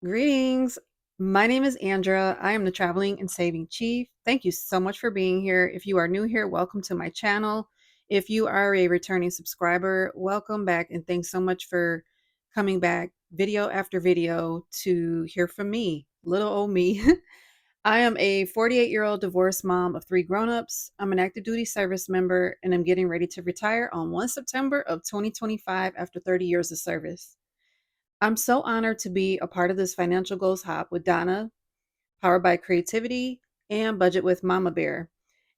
Greetings. My name is Andra. I am the Traveling and Saving Chief. Thank you so much for being here. If you are new here, welcome to my channel. If you are a returning subscriber, welcome back and thanks so much for coming back video after video to hear from me, little old me. I am a 48-year-old divorced mom of 3 grown-ups. I'm an active duty service member and I'm getting ready to retire on 1 September of 2025 after 30 years of service. I'm so honored to be a part of this financial goals hop with Donna, powered by creativity and budget with Mama Bear.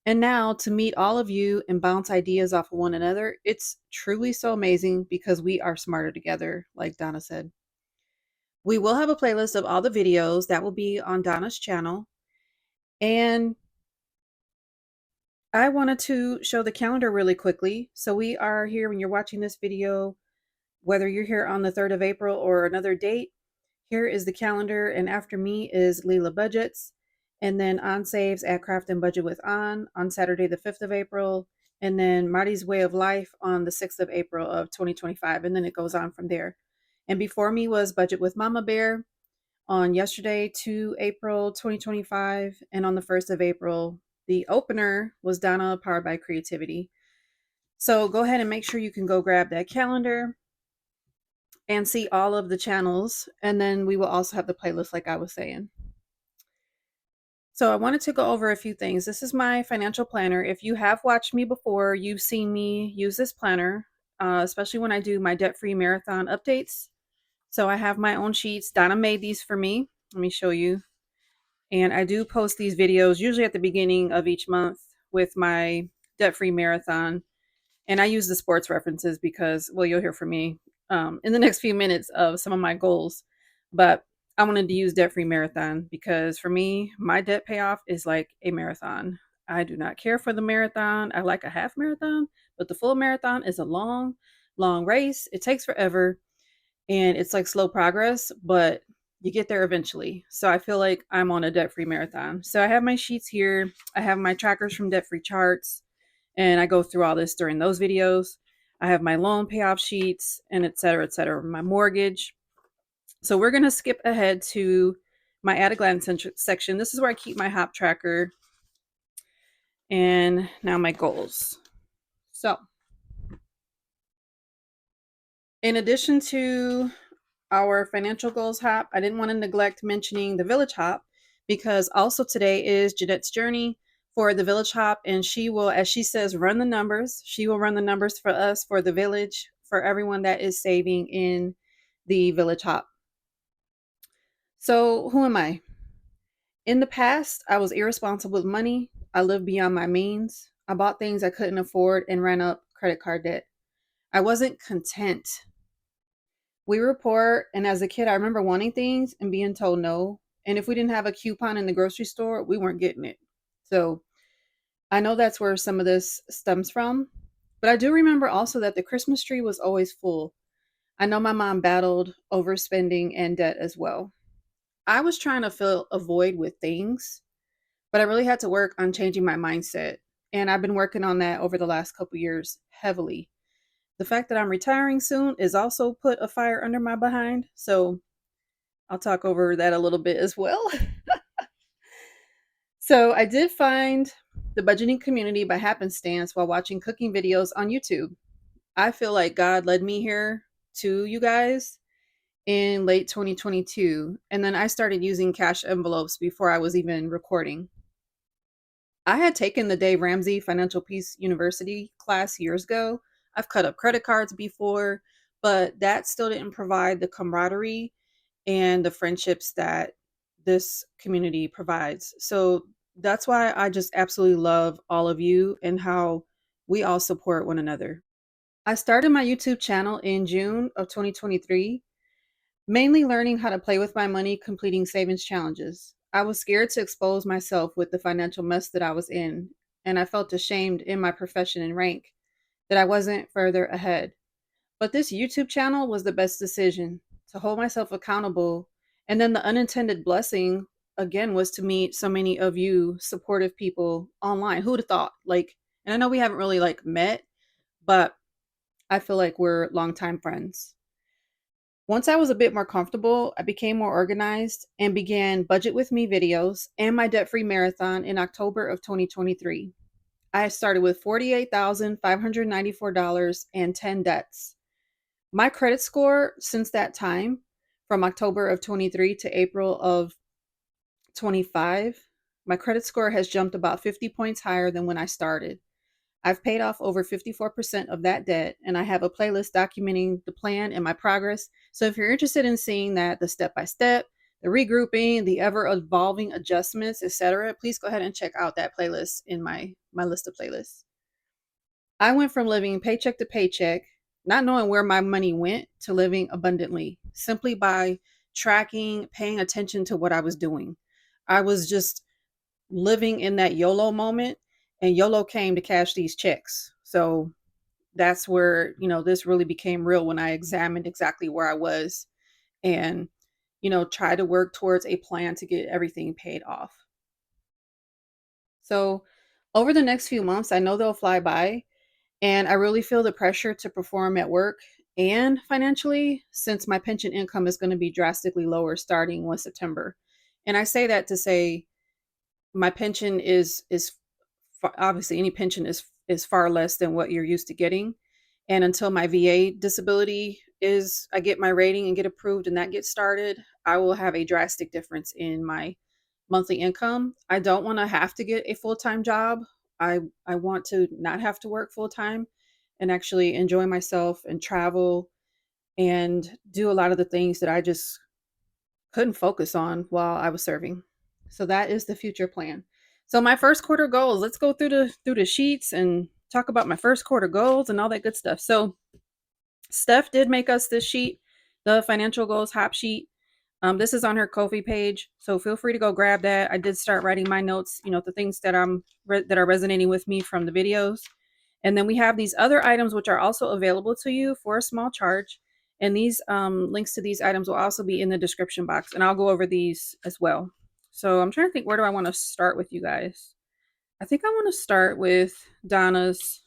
And now to meet all of you and bounce ideas off of one another, it's truly so amazing because we are smarter together, like Donna said. We will have a playlist of all the videos that will be on Donna's channel. And I wanted to show the calendar really quickly. So we are here when you're watching this video, whether you're here on the 3rd of April or another date. Here is the calendar, and after me is Leela Budgets, and then On Saves at Craft and Budget with on Saturday the 5th of April, and then Marty's Way of Life on the 6th of April of 2025, and then it goes on from there. And before me was Budget with Mama Bear on yesterday, 2 April 2025, and on the 1st of April, the opener was Donna, powered by creativity. So go ahead and make sure you can go grab that calendar and see all of the channels. And then we will also have the playlist, like I was saying. So I wanted to go over a few things. This is my financial planner. If you have watched me before, you've seen me use this planner, especially when I do my debt-free marathon updates. So I have my own sheets. Donna made these for me. Let me show you. And I do post these videos usually at the beginning of each month with my debt-free marathon. And I use the sports references because, well, you'll hear from me in the next few minutes of some of my goals. But I wanted to use Debt Free Marathon because for me, my debt payoff is like a marathon. I do not care for the marathon. I like a half marathon, but the full marathon is a long, long race. It takes forever and it's like slow progress, but you get there eventually. So I feel like I'm on a debt free marathon. So I have my sheets here. I have my trackers from Debt Free Charts, and I go through all this during those videos. I have my loan payoff sheets and et cetera, my mortgage. So we're going to skip ahead to my at a glance section. This is where I keep my hop tracker and now my goals. So in addition to our financial goals hop, I didn't want to neglect mentioning the village hop because also today is Jeanette's journey for the village hop, and she will, as she says, run the numbers. She will run the numbers for us, for the village, for everyone that is saving in the village hop. So who am I? In the past, I was irresponsible with money. I lived beyond my means. I bought things I couldn't afford and ran up credit card debt. I wasn't content. We were poor, and as a kid, I remember wanting things and being told no. And if we didn't have a coupon in the grocery store, we weren't getting it. So I know that's where some of this stems from. But I do remember also that the Christmas tree was always full. I know my mom battled overspending and debt as well. I was trying to fill a void with things, but I really had to work on changing my mindset. And I've been working on that over the last couple years heavily. The fact that I'm retiring soon is also put a fire under my behind. So I'll talk over that a little bit as well. So I did find the budgeting community by happenstance while watching cooking videos on YouTube. I feel like God led me here to you guys in late 2022. And then I started using cash envelopes before I was even recording. I had taken the Dave Ramsey Financial Peace University class years ago. I've cut up credit cards before, but that still didn't provide the camaraderie and the friendships that this community provides. So that's why I just absolutely love all of you and how we all support one another. I started my YouTube channel in June of 2023, mainly learning how to play with my money, completing savings challenges. I was scared to expose myself with the financial mess that I was in, and I felt ashamed in my profession and rank that I wasn't further ahead. But this YouTube channel was the best decision to hold myself accountable. And then the unintended blessing again was to meet so many of you supportive people online. Who would have thought? Like, and I know we haven't really like met, but I feel like we're longtime friends. Once I was a bit more comfortable, I became more organized and began Budget With Me videos and my debt free marathon in October of 2023. I started with $48,594 and 10 debts. My credit score since that time, from October of 23 to April of 25, my credit score has jumped about 50 points higher than when I started. I've paid off over 54% of that debt, and I have a playlist documenting the plan and my progress. So if you're interested in seeing that, the step by step, the regrouping, the ever evolving adjustments, etc., please go ahead and check out that playlist in my list of playlists. I went from living paycheck to paycheck, not knowing where my money went, to living abundantly simply by tracking, paying attention to what I was doing. I was just living in that YOLO moment, and YOLO came to cash these checks. So that's where, this really became real when I examined exactly where I was and, try to work towards a plan to get everything paid off. So over the next few months, I know they'll fly by, and I really feel the pressure to perform at work and financially, since my pension income is going to be drastically lower starting 1 September. And I say that to say my pension is obviously any pension is far less than what you're used to getting. And until my VA disability is I get my rating and get approved and that gets started, I will have a drastic difference in my monthly income. I don't want to have to get a full-time job. I want to not have to work full-time and actually enjoy myself and travel and do a lot of the things that I just couldn't focus on while I was serving. So that is the future plan. So my first quarter goals, let's go through the sheets and talk about my first quarter goals and all that good stuff. So Steph did make us this sheet, the financial goals hop sheet. This is on her Ko-fi page, so feel free to go grab that. I did start writing my notes, the things that that are resonating with me from the videos. And then we have these other items which are also available to you for a small charge. And these links to these items will also be in the description box. And I'll go over these as well. So I'm trying to think, where do I want to start with you guys? I think I want to start with Donna's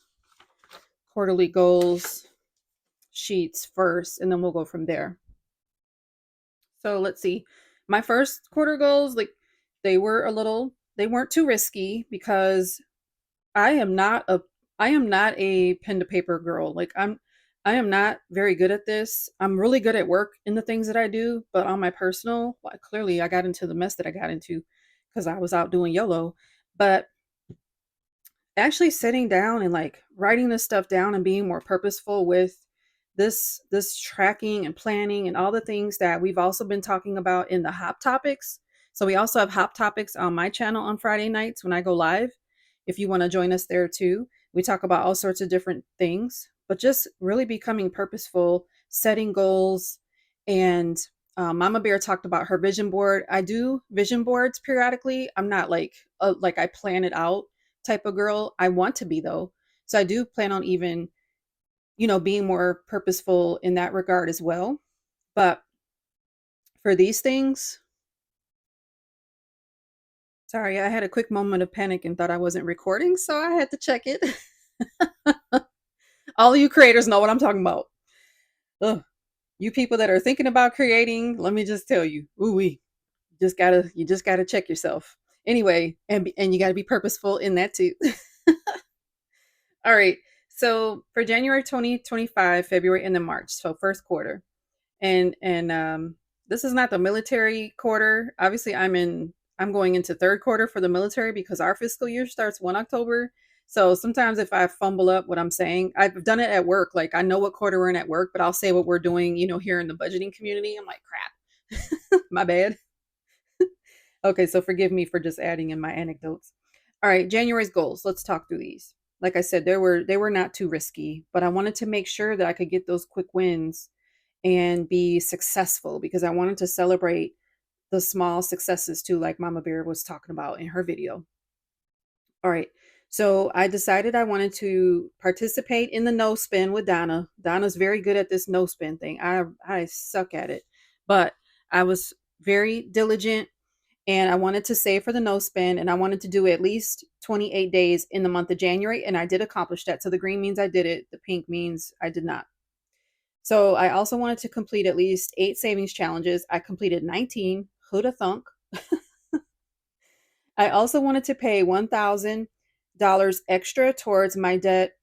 quarterly goals sheets first, and then we'll go from there. So let's see. My first quarter goals, like they weren't too risky because I am not a I am not a pen to paper girl. I am not very good at this. I'm really good at work in the things that I do, but on my personal, well, clearly I got into the mess that I got into because I was out doing YOLO. But actually sitting down and like writing this stuff down and being more purposeful with this tracking and planning and all the things that we've also been talking about in the hop topics. So we also have hop topics on my channel on Friday nights when I go live. If you want to join us there too, we talk about all sorts of different things, but just really becoming purposeful, setting goals. And Mama Bear talked about her vision board. I do vision boards periodically. I'm not like I plan it out type of girl. I want to be though. So I do plan on even, being more purposeful in that regard as well. But for these things, sorry, I had a quick moment of panic and thought I wasn't recording, so I had to check it. All of you creators know what I'm talking about. Ugh. You people that are thinking about creating, let me just tell you, ooh wee, you just gotta check yourself. Anyway, and you gotta be purposeful in that too. All right. So for January 2025, February, and then March, so first quarter. And this is not the military quarter. Obviously, I'm going into third quarter for the military because our fiscal year starts 1 October. So sometimes if I fumble up what I'm saying, I've done it at work. Like I know what quarter we're in at work, but I'll say what we're doing, here in the budgeting community. I'm like, crap. My bad. Okay, so forgive me for just adding in my anecdotes. All right, January's goals. Let's talk through these. Like I said, they were not too risky, but I wanted to make sure that I could get those quick wins and be successful because I wanted to celebrate the small successes too, like Mama Bear was talking about in her video. All right. So I decided I wanted to participate in the no spin with Donna. Donna's very good at this no spin thing. I suck at it, but I was very diligent and I wanted to save for the no spin and I wanted to do at least 28 days in the month of January. And I did accomplish that. So the green means I did it. The pink means I did not. So I also wanted to complete at least 8 savings challenges. I completed 19. Who'da thunk? I also wanted to pay $1,000 extra towards my debt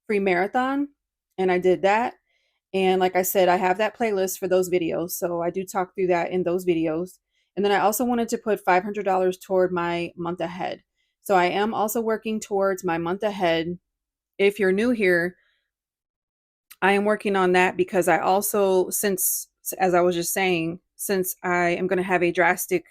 free marathon, and I did that. And like I said, I have that playlist for those videos. So I do talk through that in those videos. And then I also wanted to put $500 toward my month ahead. So I am also working towards my month ahead. If you're new here, I am working on that because I also, since, as I was just saying, since I am going to have a drastic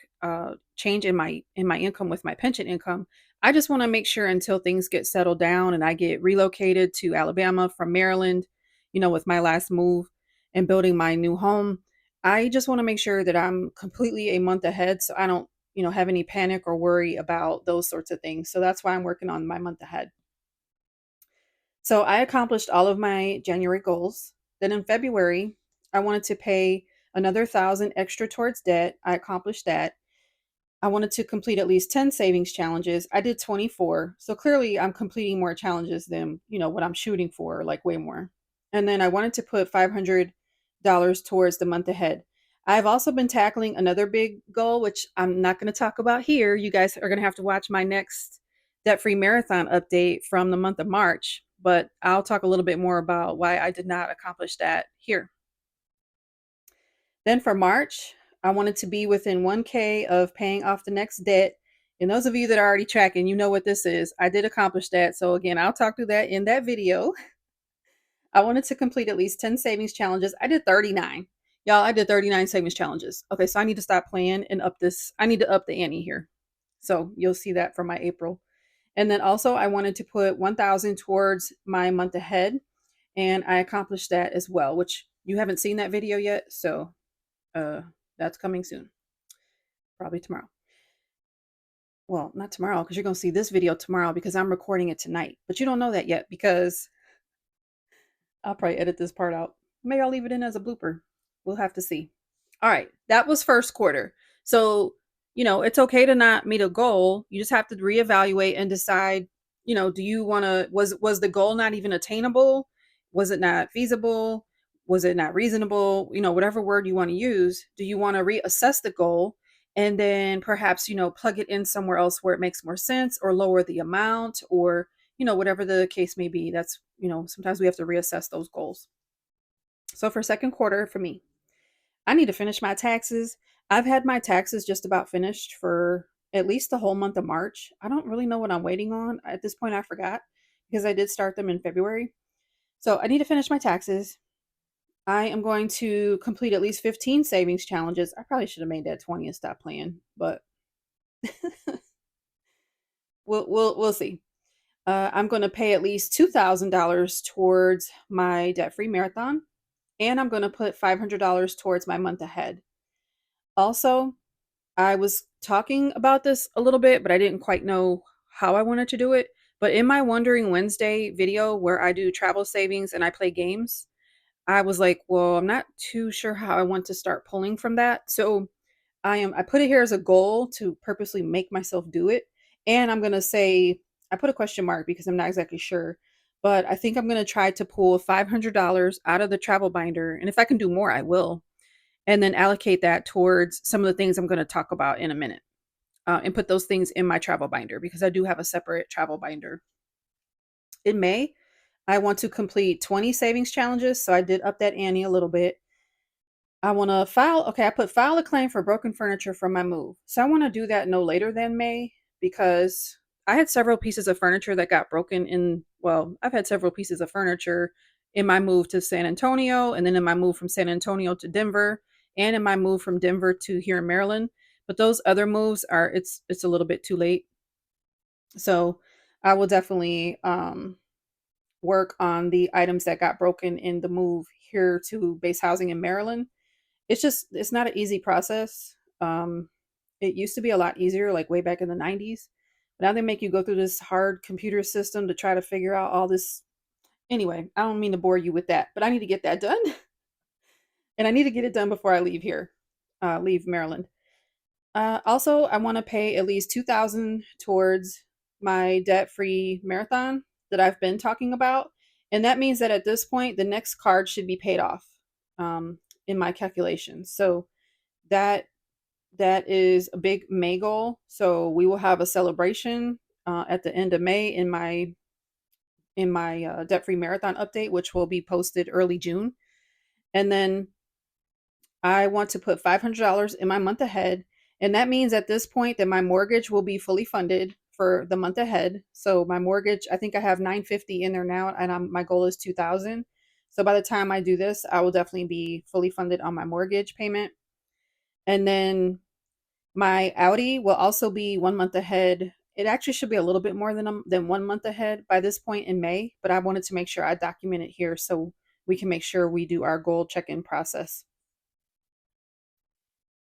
change in my income with my pension income, I just want to make sure until things get settled down and I get relocated to Alabama from Maryland, with my last move and building my new home. I just want to make sure that I'm completely a month ahead so I don't, have any panic or worry about those sorts of things. So that's why I'm working on my month ahead. So I accomplished all of my January goals. Then in February, I wanted to pay another 1,000 extra towards debt. I accomplished that. I wanted to complete at least 10 savings challenges. I did 24. So clearly I'm completing more challenges than, what I'm shooting for, like way more. And then I wanted to put $500 towards the month ahead. I've also been tackling another big goal, which I'm not going to talk about here. You guys are going to have to watch my next debt free marathon update from the month of March, but I'll talk a little bit more about why I did not accomplish that here. Then for March, I wanted to be within 1K of paying off the next debt. And those of you that are already tracking, you know what this is. I did accomplish that. So again, I'll talk through that in that video. I wanted to complete at least 10 savings challenges. I did 39. Y'all, I did 39 savings challenges. Okay, so I need to stop playing and up this. I need to up the ante here. So you'll see that for my April. And then also I wanted to put 1,000 towards my month ahead. And I accomplished that as well, which you haven't seen that video yet. So uh, that's coming soon, probably tomorrow. Well, not tomorrow because you're going to see this video tomorrow because I'm recording it tonight. But you don't know that yet because I'll probably edit this part out. Maybe I'll leave it in as a blooper. We'll have to see. All right, that was first quarter. So, it's okay to not meet a goal. You just have to reevaluate and decide, do you want to was the goal not even attainable? Was it not feasible? Was it not reasonable? Whatever word you want to use. Do you want to reassess the goal and then perhaps, plug it in somewhere else where it makes more sense or lower the amount or, whatever the case may be. That's, sometimes we have to reassess those goals. So for second quarter for me, I need to finish my taxes. I've had my taxes just about finished for at least the whole month of March. I don't really know what I'm waiting on. At this point, I forgot because I did start them in February. So I need to finish my taxes. I am going to complete at least 15 savings challenges. I probably should have made that 20 and stopped playing, but we'll see. I'm going to pay at least $2,000 towards my debt-free marathon, and I'm going to put $500 towards my month ahead. Also, I was talking about this a little bit, but I didn't quite know how I wanted to do it. But in my Wondering Wednesday video where I do travel savings and I play games, I was like, well, I'm not too sure how I want to start pulling from that. So I put it here as a goal to purposely make myself do it. And I'm gonna say I put a question mark because I'm not exactly sure. But I think I'm gonna try to pull $500 out of the travel binder. And if I can do more, I will and then allocate that towards some of the things I'm going to talk about in a minute and put those things in my travel binder because I do have a separate travel binder. In May, I want to complete 20 savings challenges. So I did up that ante a little bit. I want to file a claim for broken furniture from my move. So I want to do that no later than May because I had several pieces of furniture that got broken I've had several pieces of furniture in my move to San Antonio and then in my move from San Antonio to Denver and in my move from Denver to here in Maryland. But those other moves it's a little bit too late. So I will definitely work on the items that got broken in the move here to base housing in Maryland. It's not an easy process. It used to be a lot easier, like way back in the 90s. But now they make you go through this hard computer system to try to figure out all this. Anyway, I don't mean to bore you with that, but I need to get that done. And I need to get it done before I leave Maryland. Also, I want to pay at least 2,000 towards my debt-free marathon that I've been talking about. And that means that at this point, the next card should be paid off. in my calculations. So that that is a big May goal. So we will have a celebration at the end of May in my debt free marathon update, which will be posted early June. And then I want to put $500 in my month ahead. And that means at this point that my mortgage will be fully funded for the month ahead. So my mortgage, I think I have 950 in there now, and my goal is 2,000. So by the time I do this, I will definitely be fully funded on my mortgage payment. And then my Audi will also be 1 month ahead. It actually should be a little bit more than 1 month ahead by this point in May, but I wanted to make sure I document it here so we can make sure we do our goal check-in process.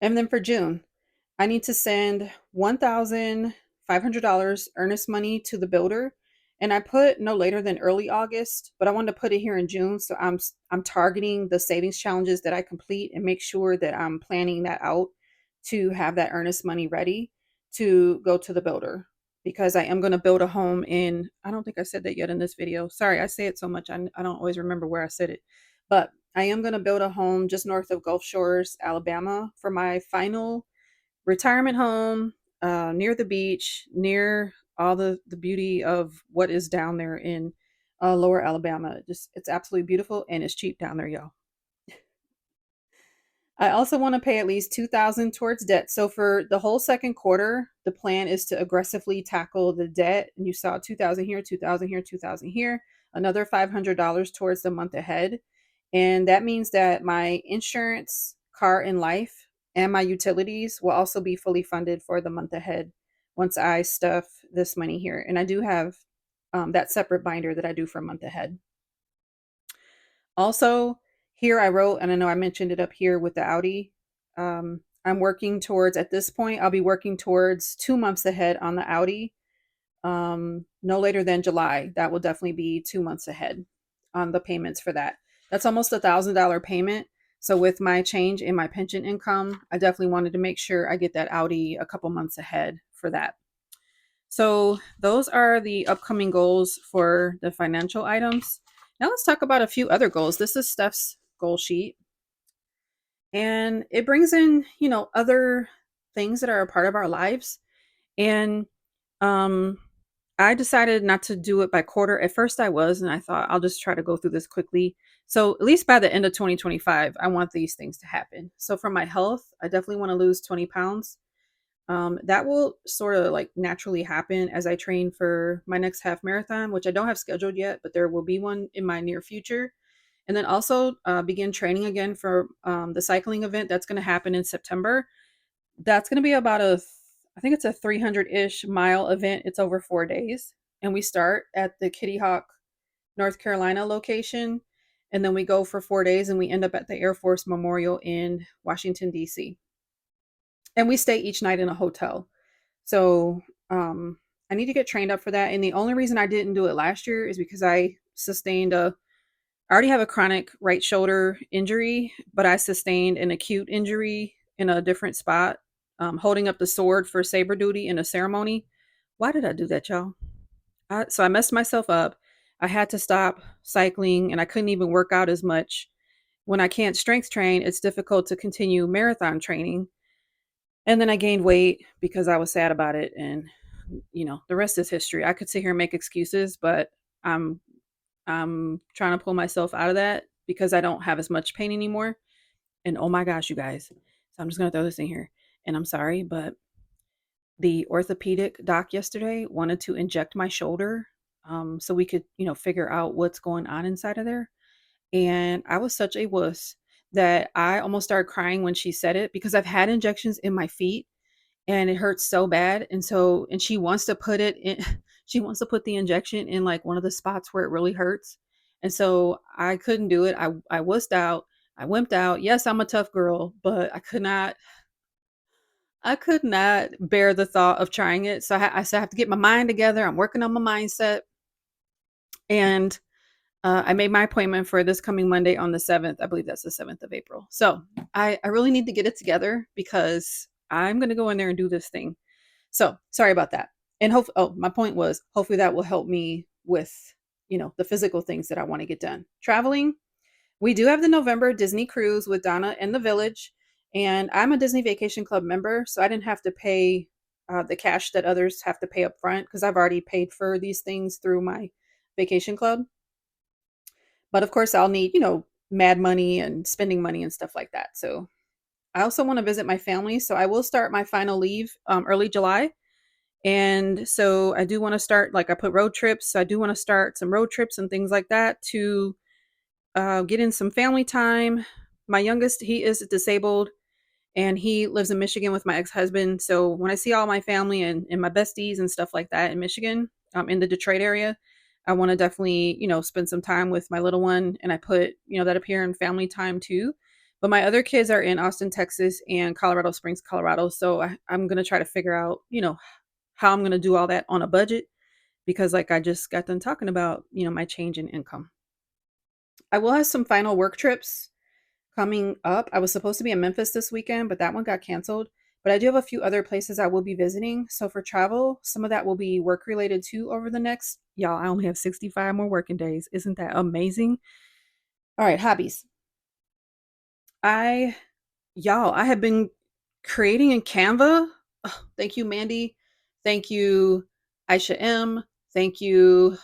And then for June, I need to send $1,500 earnest money to the builder. And I put no later than early August, but I wanted to put it here in June. So I'm targeting the savings challenges that I complete and make sure that I'm planning that out to have that earnest money ready to go to the builder, because I am going to build a home in, I don't think I said that yet in this video. Sorry, I say it so much. I don't always remember where I said it, but I am going to build a home just north of Gulf Shores, Alabama for my final retirement home, near the beach, near all the beauty of what is down there in lower Alabama. Just it's absolutely beautiful and it's cheap down there, y'all. I also want to pay at least 2,000 towards debt. So for the whole second quarter, the plan is to aggressively tackle the debt. And you saw 2,000 here, 2,000 here, 2,000 here, another $500 towards the month ahead. And that means that my insurance, car and life, and my utilities will also be fully funded for the month ahead once I stuff this money here. And I do have that separate binder that I do for a month ahead. Also, here I wrote, and I know I mentioned it up here with the Audi. I'm working towards, at this point, I'll be working towards 2 months ahead on the Audi. No later than July. That will definitely be 2 months ahead on the payments for that. That's almost $1,000 payment. So with my change in my pension income, I definitely wanted to make sure I get that Audi a couple months ahead for that. So those are the upcoming goals for the financial items. Now let's talk about a few other goals. This is Steph's goal sheet. And it brings in, other things that are a part of our lives. And I decided not to do it by quarter. At first I was, and I thought I'll just try to go through this quickly. So at least by the end of 2025, I want these things to happen. So for my health, I definitely want to lose 20 pounds. That will sort of like naturally happen as I train for my next half marathon, which I don't have scheduled yet, but there will be one in my near future. And then also begin training again for the cycling event that's going to happen in September. That's going to be about I think it's a 300-ish mile event. It's over 4 days. And we start at the Kitty Hawk, North Carolina location. And then we go for 4 days and we end up at the Air Force Memorial in Washington, D.C. And we stay each night in a hotel. So I need to get trained up for that. And the only reason I didn't do it last year is because I already have a chronic right shoulder injury, but I sustained an acute injury in a different spot, holding up the sword for saber duty in a ceremony. Why did I do that, y'all? So I messed myself up. I had to stop cycling and I couldn't even work out as much. When I can't strength train, it's difficult to continue marathon training. And then I gained weight because I was sad about it. And, the rest is history. I could sit here and make excuses, but I'm I'm trying to pull myself out of that because I don't have as much pain anymore. And oh my gosh, you guys. So I'm just going to throw this in here. And I'm sorry, but the orthopedic doc yesterday wanted to inject my shoulder so we could, figure out what's going on inside of there. And I was such a wuss that I almost started crying when she said it because I've had injections in my feet and it hurts so bad. And she wants to put it in, she wants to put the injection in like one of the spots where it really hurts. And so I couldn't do it. I wussed out. I wimped out. Yes, I'm a tough girl, but I could not bear the thought of trying it. So I said, I have to get my mind together. I'm working on my mindset. And I made my appointment for this coming Monday on the 7th. I believe that's the 7th of April. So I really need to get it together because I'm going to go in there and do this thing. So sorry about that. And my point was hopefully that will help me with, the physical things that I want to get done. Traveling, We do have the November Disney cruise with Donna and the Village, and I'm a Disney Vacation Club member, so I didn't have to pay the cash that others have to pay up front because I've already paid for these things through my vacation club. But of course, I'll need, mad money and spending money and stuff like that. So I also want to visit my family, so I will start my final leave early July. And so I do want to start, like I put road trips. So I do want to start some road trips and things like that to get in some family time. My youngest, he is disabled and he lives in Michigan with my ex-husband. So when I see all my family and my besties and stuff like that in Michigan, in the Detroit area, I want to definitely, spend some time with my little one. And I put, that up here in family time too. But my other kids are in Austin, Texas and Colorado Springs, Colorado. So I'm going to try to figure out, how I'm going to do all that on a budget because like I just got done talking about, my change in income. I will have some final work trips coming up. I was supposed to be in Memphis this weekend, but that one got canceled. But I do have a few other places I will be visiting. So for travel, some of that will be work related too over the next, y'all, I only have 65 more working days. Isn't that amazing? All right, hobbies. I, y'all, I have been creating in Canva. Oh, thank you, Mandy. Thank you, Aisha M. Thank you,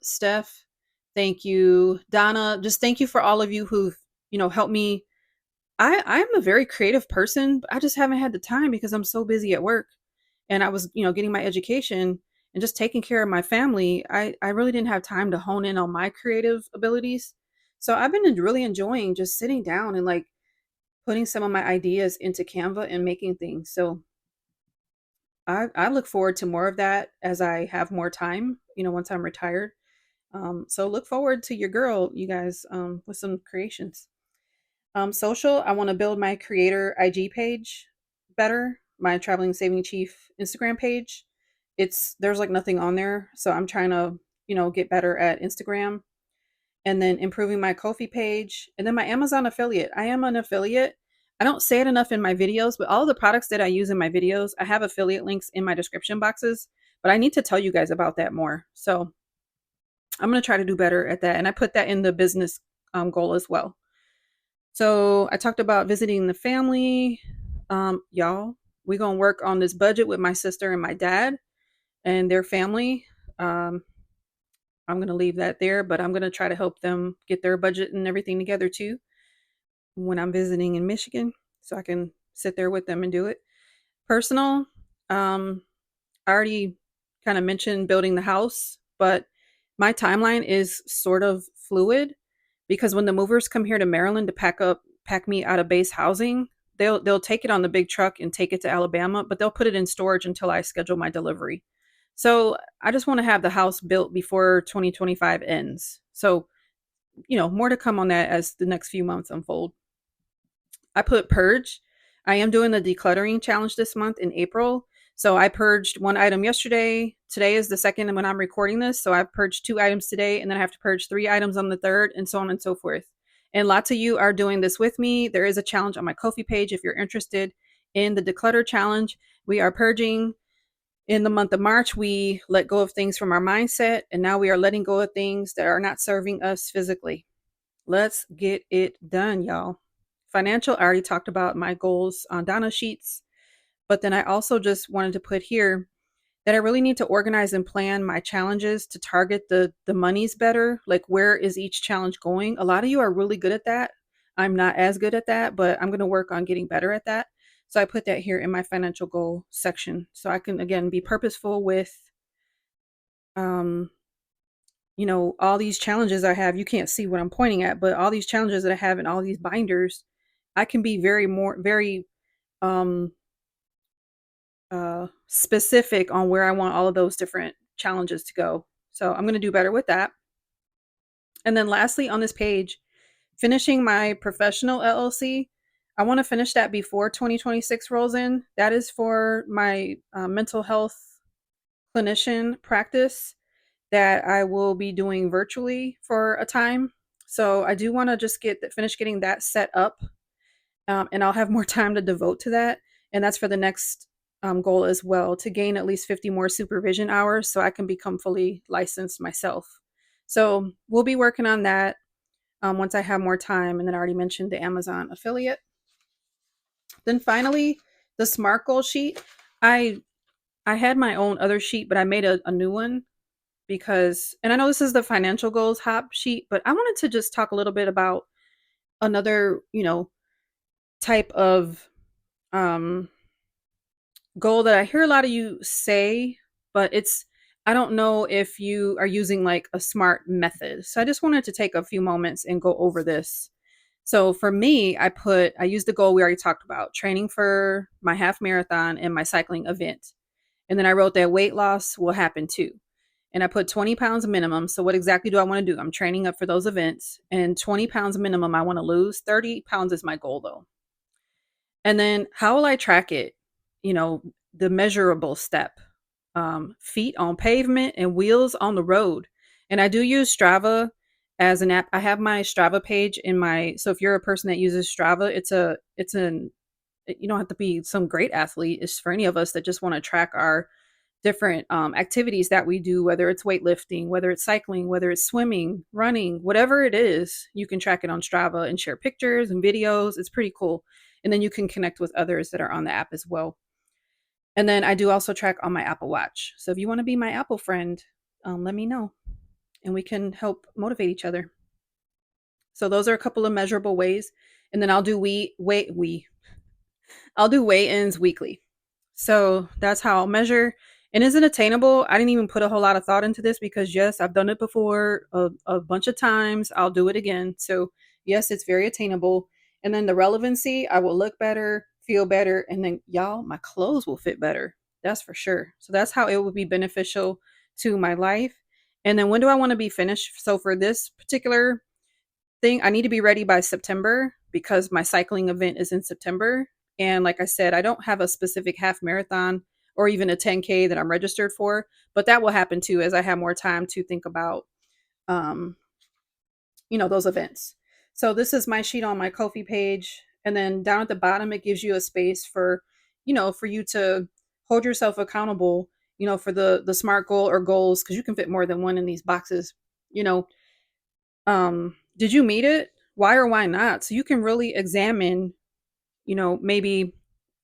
Steph. Thank you, Donna. Just thank you for all of you who've, helped me. I'm a very creative person, but I just haven't had the time because I'm so busy at work. And I was, getting my education and just taking care of my family. I really didn't have time to hone in on my creative abilities. So I've been really enjoying just sitting down and like putting some of my ideas into Canva and making things. So I look forward to more of that as I have more time, once I'm retired. So look forward to your girl, you guys, with some creations. Social, I want to build my creator IG page better, my traveling saving chief Instagram page. There's like nothing on there, so I'm trying to, get better at Instagram and then improving my Ko-fi page and then my Amazon affiliate. I am an affiliate. I don't say it enough in my videos, but all the products that I use in my videos, I have affiliate links in my description boxes, but I need to tell you guys about that more. So I'm going to try to do better at that. And I put that in the business goal as well. So I talked about visiting the family. Y'all, we're going to work on this budget with my sister and my dad and their family. Um, I'm going to leave that there, but I'm going to try to help them get their budget and everything together too when I'm visiting in Michigan so I can sit there with them and do it. Personal, I already kind of mentioned building the house, but my timeline is sort of fluid because when the movers come here to Maryland to pack me out of base housing, they'll take it on the big truck and take it to Alabama, but they'll put it in storage until I schedule my delivery. So I just want to have the house built before 2025 ends. So, more to come on that as the next few months unfold. I put purge. I am doing the decluttering challenge this month in April. So I purged one item yesterday. Today is the second when I'm recording this. So I've purged 2 items today, and then I have to purge 3 items on the third, and so on and so forth. And lots of you are doing this with me. There is a challenge on my Ko-fi page if you're interested in the declutter challenge. We are purging in the month of March. We let go of things from our mindset, and now we are letting go of things that are not serving us physically. Let's get it done, y'all. Financial, I already talked about my goals on Donna sheets, but then I also just wanted to put here that I really need to organize and plan my challenges to target the monies better. Like, where is each challenge going? A lot of you are really good at that. I'm not as good at that, but I'm going to work on getting better at that. So I put that here in my financial goal section so I can again be purposeful with um all these challenges I have. You can't see what I'm pointing at, but all these challenges that I have in all these binders, I can be very um specific on where I want all of those different challenges to go. So I'm going to do better with that. And then lastly on this page, finishing my professional LLC. I want to finish that before 2026 rolls in. That is for my mental health clinician practice that I will be doing virtually for a time. So I do want to just finish getting that set up, and I'll have more time to devote to that. And that's for the next goal as well, to gain at least 50 more supervision hours so I can become fully licensed myself. So we'll be working on that. once I have more time. And then I already mentioned the Amazon affiliate. Then finally, the SMART goal sheet. I I had my own other sheet, but I made a new one because, and I know this is the financial goals hop sheet, but I wanted to just talk a little bit about another, type of um goal that I hear a lot of you say, but I don't know if you are using like a SMART method. So I just wanted to take a few moments and go over this. So for me, I used the goal we already talked about, training for my half marathon and my cycling event. And then I wrote that weight loss will happen too. And I put 20 pounds minimum. So what exactly do I want to do? I'm training up for those events, and 20 pounds minimum I want to lose. 30 pounds is my goal though. And then how will I track it? The measurable step, feet on pavement and wheels on the road. And I do use Strava as an app. I have my Strava page in so if you're a person that uses Strava, you don't have to be some great athlete. It's for any of us that just want to track our different activities that we do, whether it's weightlifting, whether it's cycling, whether it's swimming, running, whatever it is, you can track it on Strava and share pictures and videos. It's pretty cool. And then you can connect with others that are on the app as well. And then I do also track on my Apple Watch. So if you want to be my Apple friend, let me know and we can help motivate each other. So those are a couple of measurable ways. And then I'll do I'll do weigh-ins weekly. So that's how I'll measure. And is it attainable? I didn't even put a whole lot of thought into this because yes, I've done it before a bunch of times. I'll do it again. So yes, it's very attainable. And then the relevancy, I will look better, feel better, and then y'all, my clothes will fit better. That's for sure. So that's how it would be beneficial to my life. And then when do I want to be finished? So for this particular thing, I need to be ready by September because my cycling event is in September. And like I said, I don't have a specific half marathon or even a 10K that I'm registered for, but that will happen too as I have more time to think about, um, those events. So this is my sheet on my Ko-fi page. And then down at the bottom, it gives you a space for you to hold yourself accountable, for the SMART goal or goals, because you can fit more than one in these boxes. You know, did you meet it? Why or why not? So you can really examine, maybe,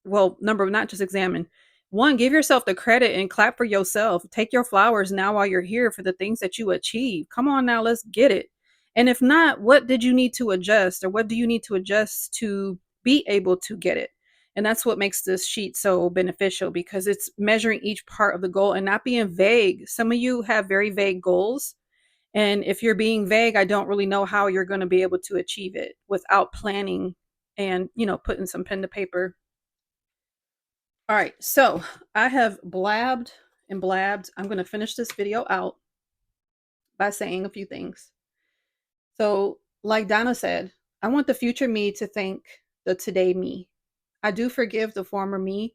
well, not just examine. One, give yourself the credit and clap for yourself. Take your flowers now while you're here for the things that you achieve. Come on now, let's get it. And if not, what did you need to adjust or what do you need to adjust to be able to get it? And that's what makes this sheet so beneficial because it's measuring each part of the goal and not being vague. Some of you have very vague goals. And if you're being vague, I don't really know how you're going to be able to achieve it without planning and, putting some pen to paper. All right, so I have blabbed and blabbed. I'm going to finish this video out by saying a few things. So, like Donna said, I want the future me to thank the today me. I do forgive the former me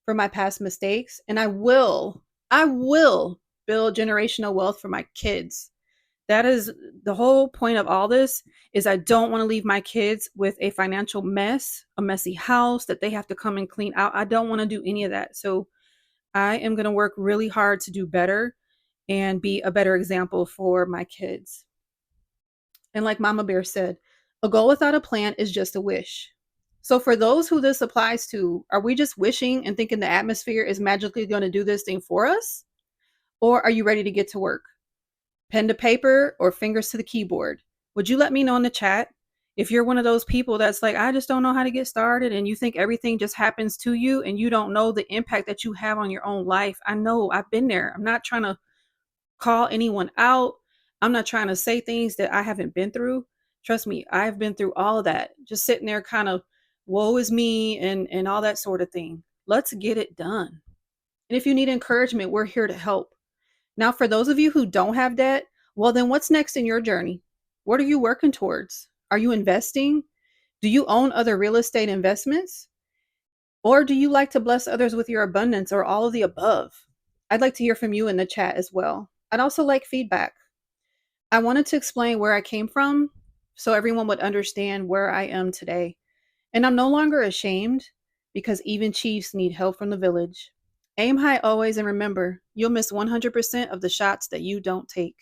for my past mistakes, and I will build generational wealth for my kids. That is the whole point of all this is I don't want to leave my kids with a financial mess, a messy house that they have to come and clean out. I don't want to do any of that. So I am going to work really hard to do better and be a better example for my kids. And like Mama Bear said, a goal without a plan is just a wish. So for those who this applies to, are we just wishing and thinking the atmosphere is magically going to do this thing for us? Or are you ready to get to work? Pen to paper or fingers to the keyboard? Would you let me know in the chat if you're one of those people that's like, I just don't know how to get started and you think everything just happens to you and you don't know the impact that you have on your own life? I know, I've been there. I'm not trying to call anyone out. I'm not trying to say things that I haven't been through. Trust me, I've been through all of that. Just sitting there kind of woe is me and all that sort of thing. Let's get it done. And if you need encouragement, we're here to help. Now, for those of you who don't have debt, well, then what's next in your journey? What are you working towards? Are you investing? Do you own other real estate investments? Or do you like to bless others with your abundance or all of the above? I'd like to hear from you in the chat as well. I'd also like feedback. I wanted to explain where I came from so everyone would understand where I am today. And I'm no longer ashamed because even chiefs need help from the village. Aim high always, and remember, you'll miss 100% of the shots that you don't take.